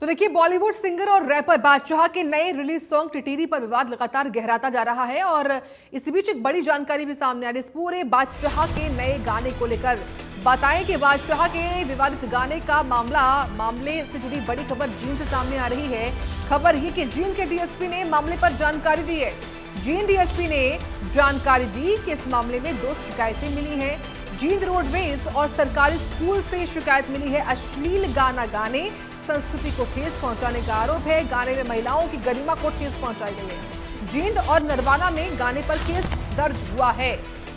तो देखिए, बॉलीवुड सिंगर और रैपर बादशाह के नए रिलीज सॉन्ग टिटीरी पर विवाद लगातार गहराता जा रहा है और इसी बीच एक बड़ी जानकारी भी सामने आ रही है इस पूरे बादशाह के नए गाने को लेकर। बताएं कि बादशाह के विवादित गाने का मामले से जुड़ी बड़ी खबर जींद से सामने आ रही है। खबर ये कि जींद के डीएसपी ने मामले पर जानकारी दी है। जींद डीएसपी ने जानकारी दी कि इस मामले में 2 शिकायतें मिली हैं। जींद रोडवेज और सरकारी स्कूल से शिकायत मिली है अश्लील गाना गाने, संस्कृति को ठेस पहुंचाने का आरोप है। गाने में महिलाओं की गरिमा को ठेस पहुंचाई गई है। जींद और नरवाना में गाने पर केस दर्ज हुआ है।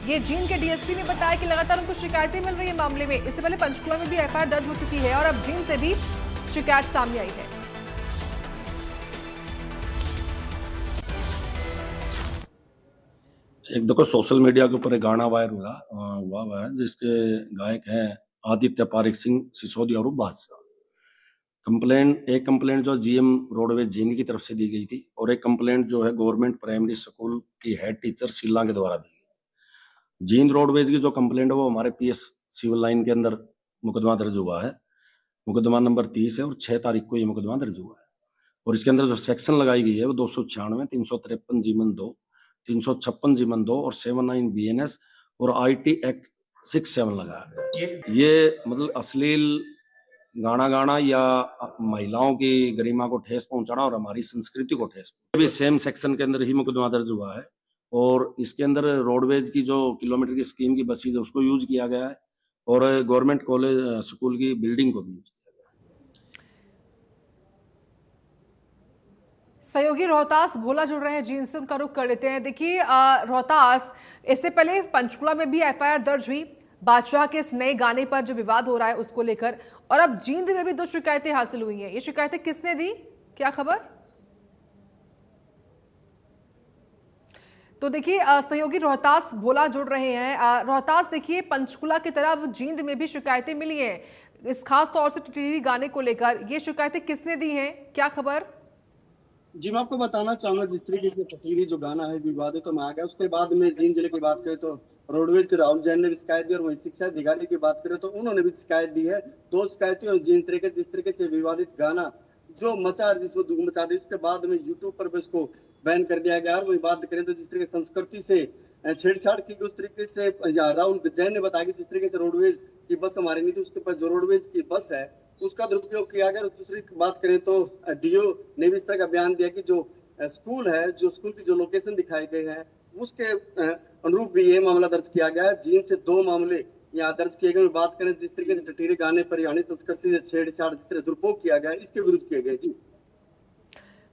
ये जींद के डीएसपी ने बताया कि लगातार उनको शिकायतें मिल रही है मामले में। इससे पहले पंचकुला में भी एफआईआर दर्ज हो चुकी है और अब जींद से भी शिकायत सामने आई है। एक देखो, सोशल मीडिया के ऊपर एक गाना वायरल हुआ है जिसके गायक हैं आदित्य पारिक सिंह सिसोदिया और बादशाह। एक कंप्लेंट जो जीएम रोडवेज जींद की तरफ से दी गई थी और एक कंप्लेंट जो है गवर्नमेंट प्राइमरी स्कूल की हेड टीचर शीला के द्वारा दी गई। जींद रोडवेज की जो कंप्लेंट है वो हमारे पीएस सिविल लाइन के अंदर मुकदमा दर्ज हुआ है। मुकदमा नंबर 30 है और 6 तारीख को ये मुकदमा दर्ज हुआ है। और इसके अंदर जो सेक्शन लगाई गई है वो 296, 353 जीवन 2, 356 जीवन 2 और 79 बीएनएस और आईटी एक्ट 67 लगाया गया। ये मतलब अश्लील गाना गाना या महिलाओं की गरिमा को ठेस पहुंचाना और हमारी संस्कृति को ठेस पहुंचाना, भी सेम सेक्शन के अंदर ही मुकदमा दर्ज हुआ है। और इसके अंदर रोडवेज की जो किलोमीटर की स्कीम की बसेज है उसको यूज किया गया है और गवर्नमेंट कॉलेज स्कूल की बिल्डिंग को भी यूज किया गया है। सहयोगी रोहतास भोला जुड़ रहे हैं जींद से, उनका रुख कर लेते हैं। देखिए रोहतास, इससे पहले पंचकुला में भी एफआईआर दर्ज हुई बादशाह के इस नए गाने पर जो विवाद हो रहा है उसको लेकर, और अब जींद में भी 2 शिकायतें हासिल हुई हैं। ये शिकायतें किसने दी, क्या खबर? तो देखिए सहयोगी रोहतास भोला जुड़ रहे हैं। रोहतास, देखिए पंचकुला की तरह अब जींद में भी शिकायतें मिली हैं इस खास तौर से टिटीरी गाने को लेकर। ये शिकायतें किसने दी हैं, क्या खबर? जी, मैं आपको बताना चाहूंगा, जिस तरीके से टिटीरी जो गाना है विवादित में आ गया, उसके बाद में जींद जिले की बात करें तो रोडवेज के राहुल जैन ने भी शिकायत दी और वहीं शिक्षा अधिकारी की बात करें तो उन्होंने भी शिकायत दी है। 2 शिकायतें और जिस तरीके से विवादित गाना जो जिसमें धूम मचा दी, उसके बाद में यूट्यूब पर भी उसको बैन कर दिया गया। और वही बात करें तो जिस तरीके संस्कृति से छेड़छाड़ की उस तरीके से राहुल जैन ने बताया कि जिस तरीके से रोडवेज की बस हमारी नहीं थी, उसके पास जो रोडवेज की बस है उसका दुरुपयोग किया गया। और दूसरी बात करें तो डीओ ने भी इस तरह का बयान दिया कि जो स्कूल है, जो स्कूल की जो लोकेशन दिखाई गई है उसके अनुरूप भी ये मामला दर्ज किया गया है। जींद से 2 मामले यहाँ दर्ज किए गए। बात करें जिस तरीके से टिटीरी गाने पर यानी संस्कृति से छेड़छाड़ जिस तरह दुरुपयोग किया गया इसके विरुद्ध किए गए। जी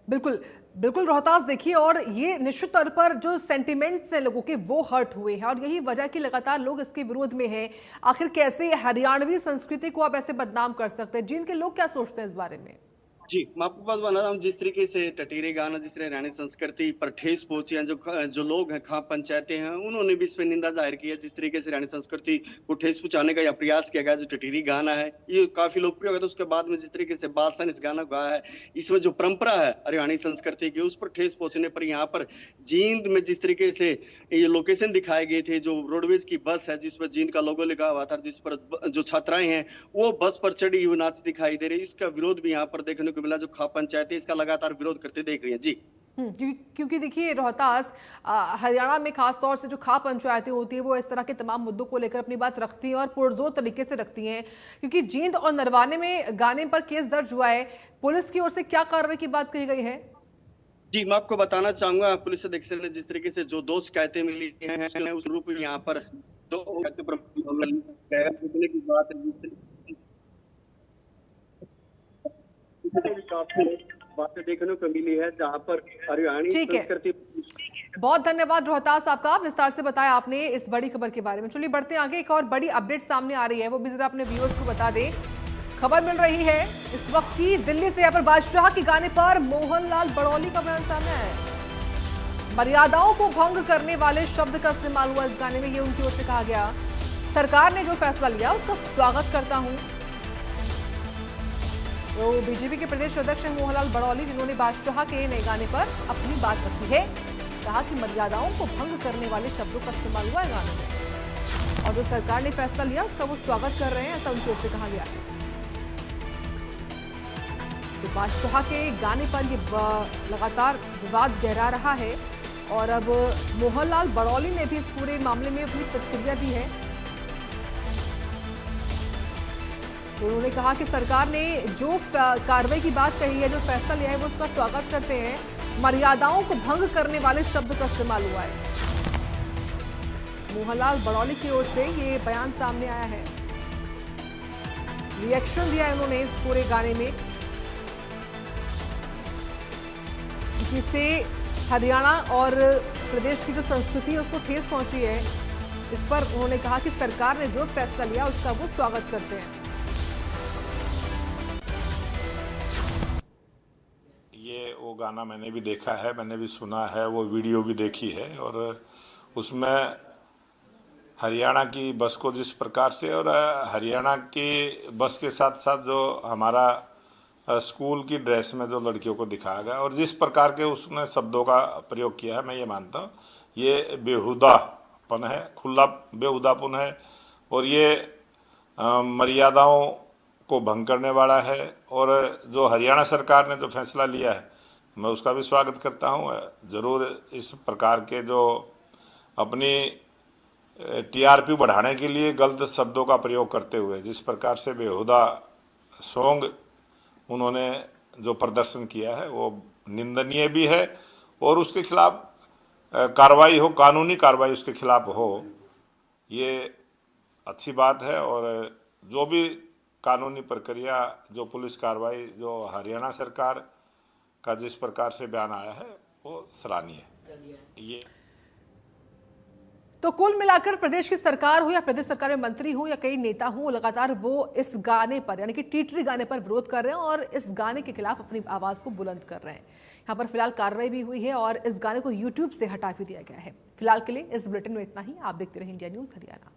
बिल्कुल बिल्कुल रोहतास, देखिए, और ये निश्चित तौर पर जो सेंटिमेंट्स हैं लोगों के वो हर्ट हुए हैं और यही वजह कि लगातार लोग इसके विरोध में हैं। आखिर कैसे हरियाणवी संस्कृति को आप ऐसे बदनाम कर सकते हैं? जींद के लोग क्या सोचते हैं इस बारे में? जी, मैं आपको बात बता रहा हूँ, जिस तरीके से टिटीरी गाना जिस तरह हरियाणा संस्कृति पर ठेस पहुंची है, जो लोग हैं, खाप पंचायतें हैं, उन्होंने भी इस पर निंदा जाहिर की है। जिस तरीके से हरियाणा संस्कृति को ठेस पहुंचाने का यह प्रयास किया गया, जो टिटीरी गाना है ये काफी लोकप्रिय हो गया। तो उसके बाद में जिस तरीके से बादशाह ने इस गाना गाया है, इसमें जो परंपरा है हरियाणा संस्कृति की उस पर ठेस पहुंचने पर यहाँ पर जींद में जिस तरीके से ये लोकेशन दिखाए गए थे, जो रोडवेज की बस है जिस पर जींद का लोगो लिखा हुआ था, जिस पर जो छात्राएं हैं वो बस पर चढ़ी हुई नाच दिखाई दे रही, इसका विरोध भी यहाँ पर देखने को मिला। जो खाप पंचायत इसका लगातार विरोध करते देख रही है। जी क्योंकि देखिए रोहतास, हरियाणा में खास तौर से जो खाप पंचायतें होती है वो इस तरह के तमाम मुद्दों को लेकर अपनी बात रखती हैं और पुरजोर तरीके से रखती हैं। क्योंकि जींद और नरवाने में गाने पर केस दर्ज हुआ है, पुलिस की ओर से क्या कार्रवाई की बात कही गई है? जी, मैं आपको बताना चाहूंगा, पुलिस अधीक्षक ने जिस तरीके से जो 2 शिकायतें मिली हैं उस रूप में यहाँ पर 2 की बात बातें देखने को मिली है, जहां पर हरियाणा संस्कृति। बहुत धन्यवाद रोहतास आपका, विस्तार से बताया आपने इस बड़ी खबर के बारे में। चलिए बढ़ते हैं आगे, एक और बड़ी अपडेट सामने आ रही है, वो भी जरा अपने व्यूअर्स को बता दें। खबर मिल रही है इस वक्त की दिल्ली से, यहाँ पर बादशाह के गाने पर मोहनलाल बड़ौली का बयान सामने है। मर्यादाओं को भंग करने वाले शब्द का इस्तेमाल हुआ इस गाने में, ये उनकी ओर से कहा गया। सरकार ने जो फैसला लिया उसका स्वागत करता हूं। तो बीजेपी के प्रदेश अध्यक्ष मोहनलाल बड़ौली, जिन्होंने बादशाह के नए गाने पर अपनी बात रखी है, कहा कि मर्यादाओं को भंग करने वाले शब्दों का इस्तेमाल हुआ है गाने में और जो सरकार ने फैसला लिया उसका वो स्वागत कर रहे हैं, ऐसा उनकी ओर से कहा गया है। तो बादशाह के गाने पर ये लगातार विवाद गहरा रहा है और अब मोहनलाल बड़ौली ने भी इस पूरे मामले में अपनी प्रतिक्रिया दी है। तो उन्होंने कहा कि सरकार ने जो कार्रवाई की बात कही है, जो फैसला लिया है, वो उसका स्वागत करते हैं। मर्यादाओं को भंग करने वाले शब्द का इस्तेमाल हुआ है। मोहनलाल बड़ौली की ओर से ये बयान सामने आया है, रिएक्शन दिया है उन्होंने इस पूरे गाने में, जिससे हरियाणा और प्रदेश की जो संस्कृति है उसको ठेस पहुंची है। इस पर उन्होंने कहा कि सरकार ने जो फैसला लिया उसका वो स्वागत करते हैं। ये वो गाना मैंने भी देखा है, मैंने भी सुना है, वो वीडियो भी देखी है और उसमें हरियाणा की बस को जिस प्रकार से और हरियाणा की बस के साथ साथ जो हमारा स्कूल की ड्रेस में जो लड़कियों को दिखाया गया और जिस प्रकार के उसने शब्दों का प्रयोग किया है, मैं ये मानता हूँ ये बेहुदापन है, खुला बेहुदापन है और ये मर्यादाओं को भंग करने वाला है। और जो हरियाणा सरकार ने जो फैसला लिया है मैं उसका भी स्वागत करता हूँ। ज़रूर इस प्रकार के जो अपनी टीआरपी बढ़ाने के लिए गलत शब्दों का प्रयोग करते हुए जिस प्रकार से बेहुदा सॉन्ग उन्होंने जो प्रदर्शन किया है वो निंदनीय भी है और उसके खिलाफ कार्रवाई हो, कानूनी कार्रवाई उसके खिलाफ हो, ये अच्छी बात है। और जो भी कानूनी प्रक्रिया, जो पुलिस कार्रवाई, जो हरियाणा सरकार का जिस प्रकार से बयान आया है वो सराहनीय है। ये तो कुल मिलाकर प्रदेश की सरकार हो या प्रदेश सरकार में मंत्री हो या कई नेता हो, लगातार वो इस गाने पर यानी कि टीटरी गाने पर विरोध कर रहे हैं और इस गाने के खिलाफ अपनी आवाज को बुलंद कर रहे हैं। यहाँ पर फिलहाल कार्रवाई भी हुई है और इस गाने को यूट्यूब से हटा भी दिया गया है। फिलहाल के लिए इस बुलेटिन में इतना ही। आप देखते रहिए इंडिया न्यूज हरियाणा।